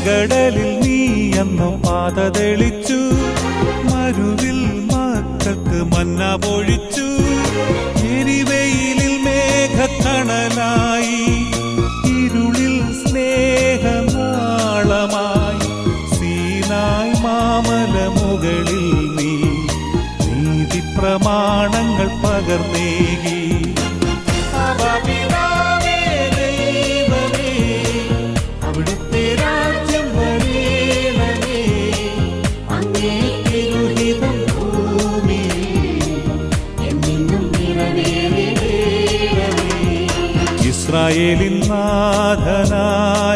ചെങ്കടലിൽ നീ അന്നു പാത തെളിച്ചു, മരുവിൽ മക്കൾക്ക് മന്ന പൊഴിച്ചു. എരിവെയിലിൽ മേഘക്കണലായി, ഇരുളിൽ സ്നേഹനാളമായി. സീനായ് മാമല മുകളിൽ നീ നീതി പ്രമാണങ്ങൾ പകർന്നേകി. അവിടുത്തെ രാജ്യം വരേണമേ, അങ്ങേ തിരുഹിതം ഭൂമിയിൽ എന്നും നിറവേറേണമേ. ഇസ്രായേലിൻ നാഥനായ